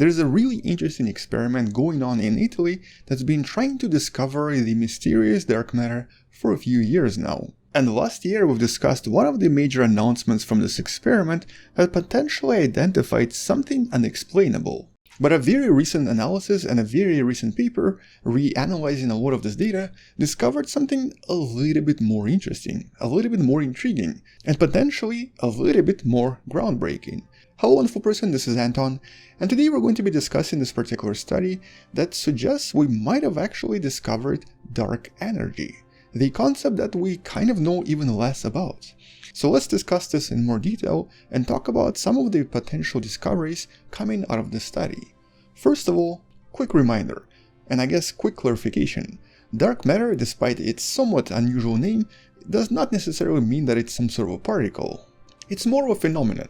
There's a really interesting experiment going on in Italy that's been trying to discover the mysterious dark matter for a few years now. And last year we've discussed one of the major announcements from this experiment that potentially identified something unexplainable. But a very recent analysis and a very recent paper, reanalyzing a lot of this data, discovered something a little bit more interesting, a little bit more intriguing, and potentially a little bit more groundbreaking. Hello wonderful person, this is Anton, and today we're going to be discussing this particular study that suggests we might have actually discovered dark energy, the concept that we kind of know even less about. So let's discuss this in more detail and talk about some of the potential discoveries coming out of the study. First of all, quick reminder, and I guess quick clarification. Dark matter, despite its somewhat unusual name, does not necessarily mean that it's some sort of a particle. It's more of a phenomenon.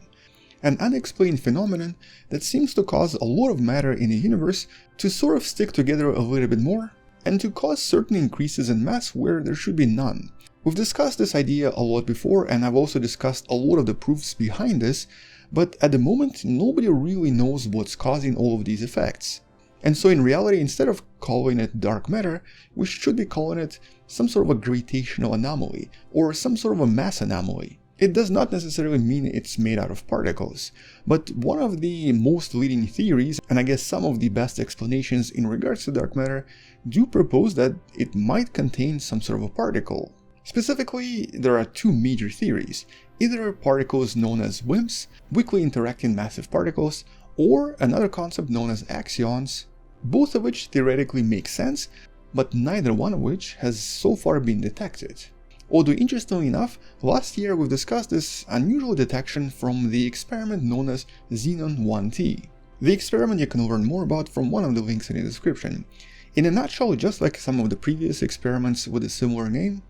An unexplained phenomenon that seems to cause a lot of matter in the universe to sort of stick together a little bit more, and to cause certain increases in mass where there should be none. We've discussed this idea a lot before, and I've also discussed a lot of the proofs behind this, but at the moment nobody really knows what's causing all of these effects. And so in reality, instead of calling it dark matter, we should be calling it some sort of a gravitational anomaly, or some sort of a mass anomaly. It does not necessarily mean it's made out of particles, but one of the most leading theories, and I guess some of the best explanations in regards to dark matter, do propose that it might contain some sort of a particle. Specifically, there are two major theories, either particles known as WIMPs, weakly interacting massive particles, or another concept known as axions, both of which theoretically make sense, but neither one of which has so far been detected. Although interestingly enough, last year we've discussed this unusual detection from the experiment known as Xenon 1T. The experiment you can learn more about from one of the links in the description. In a nutshell, just like some of the previous experiments with a similar name,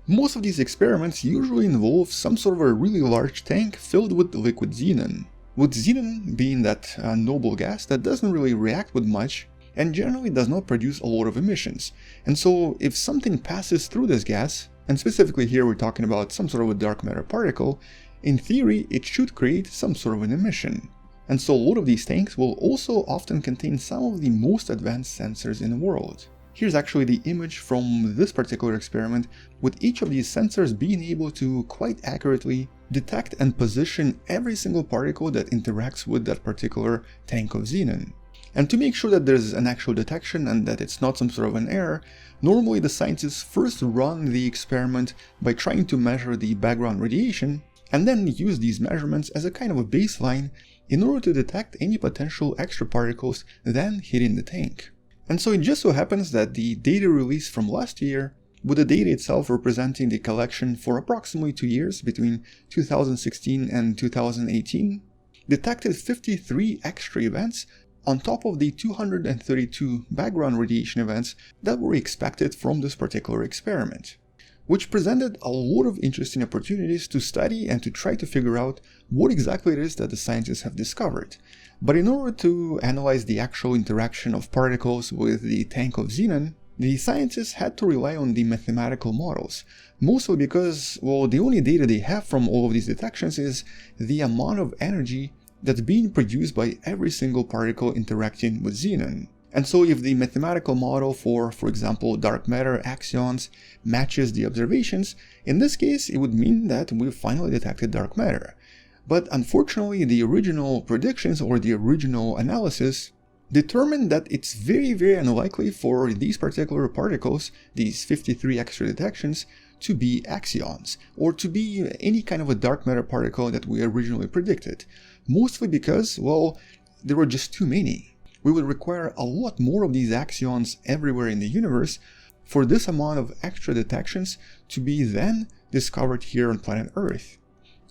most of these experiments usually involve some sort of a really large tank filled with liquid xenon. With xenon being that noble gas that doesn't really react with much and generally does not produce a lot of emissions. And so if something passes through this gas, and specifically here we're talking about some sort of a dark matter particle, in theory it should create some sort of an emission. And so a lot of these tanks will also often contain some of the most advanced sensors in the world. Here's actually the image from this particular experiment, with each of these sensors being able to quite accurately detect and position every single particle that interacts with that particular tank of xenon. And to make sure that there's an actual detection and that it's not some sort of an error, normally the scientists first run the experiment by trying to measure the background radiation, and then use these measurements as a kind of a baseline in order to detect any potential extra particles then hitting the tank. And so it just so happens that the data released from last year, with the data itself representing the collection for approximately 2 years between 2016 and 2018, detected 53 extra events on top of the 232 background radiation events that were expected from this particular experiment, which presented a lot of interesting opportunities to study and to try to figure out what exactly it is that the scientists have discovered. But in order to analyze the actual interaction of particles with the tank of xenon, the scientists had to rely on the mathematical models, mostly because, well, the only data they have from all of these detections is the amount of energy that's being produced by every single particle interacting with xenon. And so if the mathematical model for example, dark matter axions matches the observations, in this case it would mean that we've finally detected dark matter. But unfortunately, the original predictions or the original analysis determined that it's very, very unlikely for these particular particles, these 53 extra detections, to be axions, or to be any kind of a dark matter particle that we originally predicted. Mostly because, well, there were just too many. We would require a lot more of these axions everywhere in the universe for this amount of extra detections to be then discovered here on planet Earth.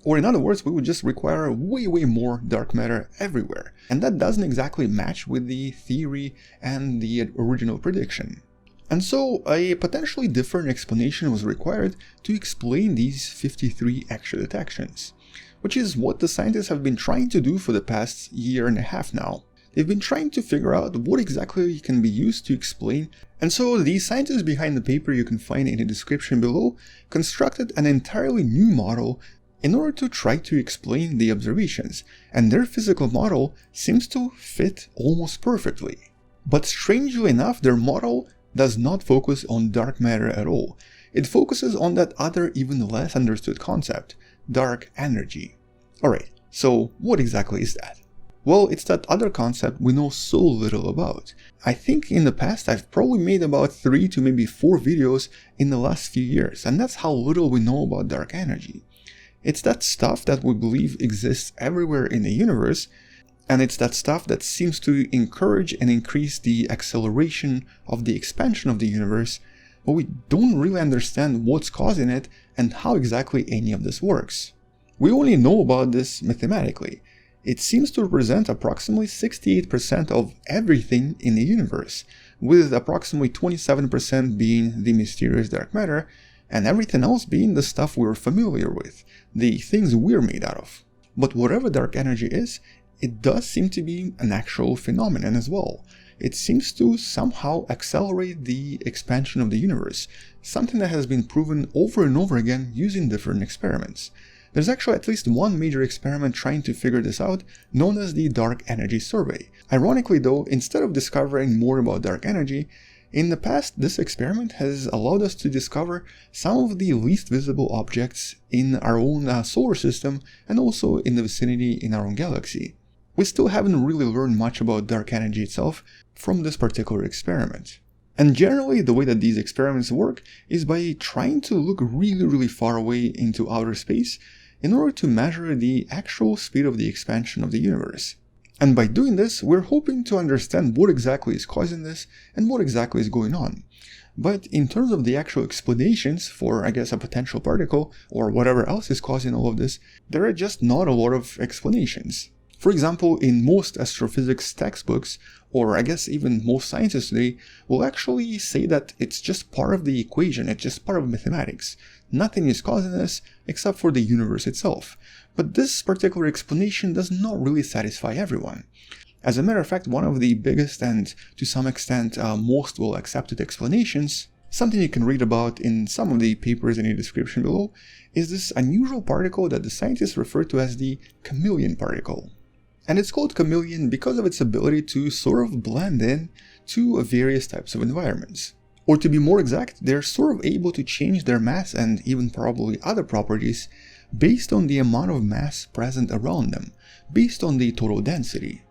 Or in other words, we would just require way more dark matter everywhere. And that doesn't exactly match with the theory and the original prediction. And so a potentially different explanation was required to explain these 53 extra detections, which is what the scientists have been trying to do for the past year and a half now. They've been trying to figure out what exactly can be used to explain, and so the scientists behind the paper you can find in the description below constructed an entirely new model in order to try to explain the observations, and their physical model seems to fit almost perfectly. But strangely enough, their model does not focus on dark matter at all. It focuses on that other, even less understood concept, dark energy. Alright, so what exactly is that? Well, it's that other concept we know so little about. I think in the past I've probably made about 3 to maybe 4 videos in the last few years, and that's how little we know about dark energy. It's that stuff that we believe exists everywhere in the universe, and it's that stuff that seems to encourage and increase the acceleration of the expansion of the universe, but we don't really understand what's causing it and how exactly any of this works. We only know about this mathematically. It seems to represent approximately 68% of everything in the universe, with approximately 27% being the mysterious dark matter, and everything else being the stuff we're familiar with, the things we're made out of. But whatever dark energy is, it does seem to be an actual phenomenon as well. It seems to somehow accelerate the expansion of the universe, something that has been proven over and over again using different experiments. There's actually at least one major experiment trying to figure this out, known as the Dark Energy Survey. Ironically though, instead of discovering more about dark energy, in the past this experiment has allowed us to discover some of the least visible objects in our own solar system and also in the vicinity in our own galaxy. We still haven't really learned much about dark energy itself from this particular experiment. And generally the way that these experiments work is by trying to look really far away into outer space in order to measure the actual speed of the expansion of the universe. And by doing this, we're hoping to understand what exactly is causing this and what exactly is going on. But in terms of the actual explanations for, I guess, a potential particle or whatever else is causing all of this, there are just not a lot of explanations. For example, in most astrophysics textbooks, or I guess even most scientists today, will actually say that it's just part of the equation, it's just part of mathematics. Nothing is causing this except for the universe itself. But this particular explanation does not really satisfy everyone. As a matter of fact, one of the biggest and to some extent most well accepted explanations, something you can read about in some of the papers in the description below, is this unusual particle that the scientists refer to as the chameleon particle. And it's called chameleon because of its ability to sort of blend in to various types of environments. Or to be more exact, they're sort of able to change their mass and even probably other properties based on the amount of mass present around them, based on the total density.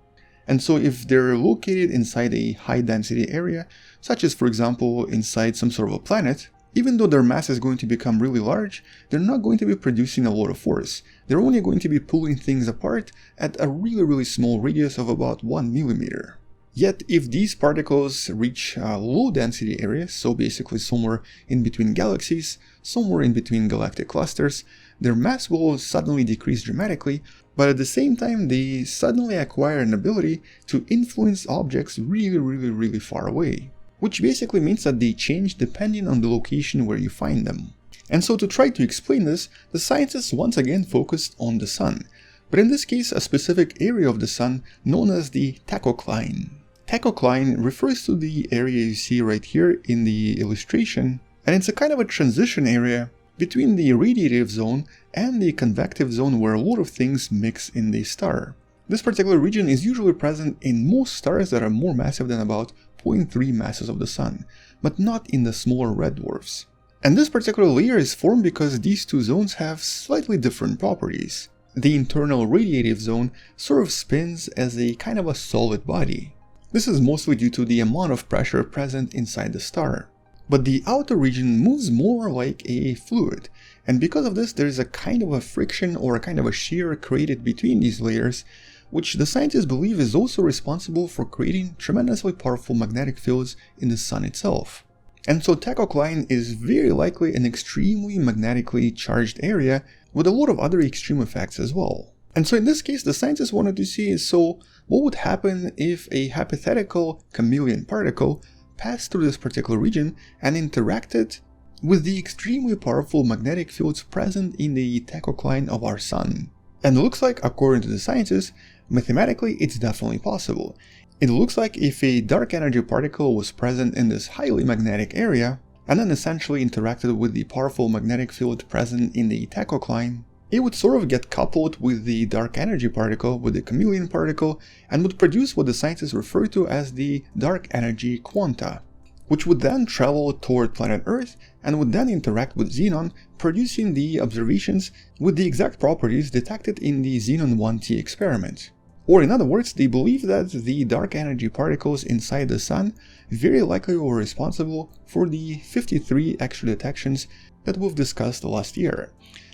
And so if they're located inside a high density area, such as for example inside some sort of a planet, even though their mass is going to become really large, they're not going to be producing a lot of force. They're only going to be pulling things apart at a really small radius of about 1 millimeter. Yet if these particles reach low density areas, so basically somewhere in between galaxies, somewhere in between galactic clusters, their mass will suddenly decrease dramatically, but at the same time they suddenly acquire an ability to influence objects really far away. Which basically means that they change depending on the location where you find them. And so to try to explain this, the scientists once again focused on the sun, but in this case a specific area of the sun known as the tachocline. Tachocline refers to the area you see right here in the illustration, and it's a kind of a transition area between the radiative zone and the convective zone where a lot of things mix in the star. This particular region is usually present in most stars that are more massive than about 0.3 masses of the sun, but not in the smaller red dwarfs. And this particular layer is formed because these two zones have slightly different properties. The internal radiative zone sort of spins as a kind of a solid body. This is mostly due to the amount of pressure present inside the star. But the outer region moves more like a fluid, and because of this there is a kind of a friction or a kind of a shear created between these layers, which the scientists believe is also responsible for creating tremendously powerful magnetic fields in the sun itself. And so tachocline is very likely an extremely magnetically charged area with a lot of other extreme effects as well. And so in this case the scientists wanted to see so what would happen if a hypothetical chameleon particle passed through this particular region and interacted with the extremely powerful magnetic fields present in the tachocline of our sun. And it looks like, according to the scientists, mathematically it's definitely possible. It looks like if a dark energy particle was present in this highly magnetic area, and then essentially interacted with the powerful magnetic field present in the tachocline, it would sort of get coupled with the dark energy particle, with the chameleon particle, and would produce what the scientists refer to as the dark energy quanta, which would then travel toward planet Earth and would then interact with xenon, producing the observations with the exact properties detected in the Xenon 1T experiment. Or in other words, they believe that the dark energy particles inside the Sun very likely were responsible for the 53 extra detections that we've discussed last year.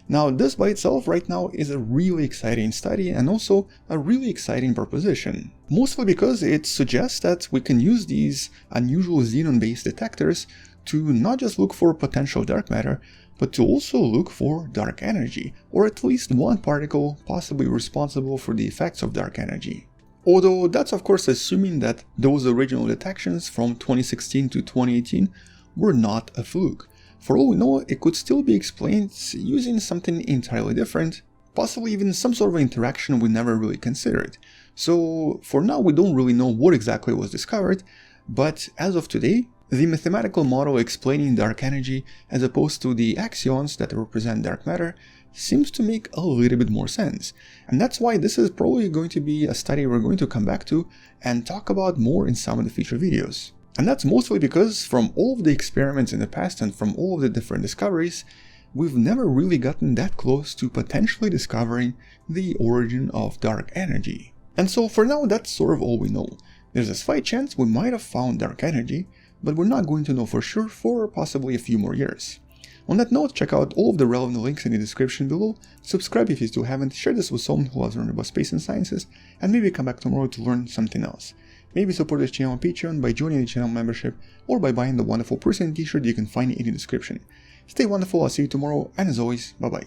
Now, this by itself right now is a really exciting study and also a really exciting proposition. Mostly because it suggests that we can use these unusual xenon-based detectors to not just look for potential dark matter, but to also look for dark energy, or at least one particle possibly responsible for the effects of dark energy. Although that's of course assuming that those original detections from 2016 to 2018 were not a fluke. For all we know, it could still be explained using something entirely different, possibly even some sort of interaction we never really considered. So for now we don't really know what exactly was discovered, but as of today, the mathematical model explaining dark energy as opposed to the axions that represent dark matter seems to make a little bit more sense. And that's why this is probably going to be a study we're going to come back to and talk about more in some of the future videos. And that's mostly because from all of the experiments in the past and from all of the different discoveries, we've never really gotten that close to potentially discovering the origin of dark energy. And so for now, that's sort of all we know. There's a slight chance we might have found dark energy, but we're not going to know for sure for possibly a few more years. On that note, check out all of the relevant links in the description below, subscribe if you still haven't, share this with someone who loves learning about space and sciences, and maybe come back tomorrow to learn something else. Maybe support this channel on Patreon by joining the channel membership or by buying the Wonderful Person t-shirt you can find in the description. Stay wonderful, I'll see you tomorrow, and as always, bye bye.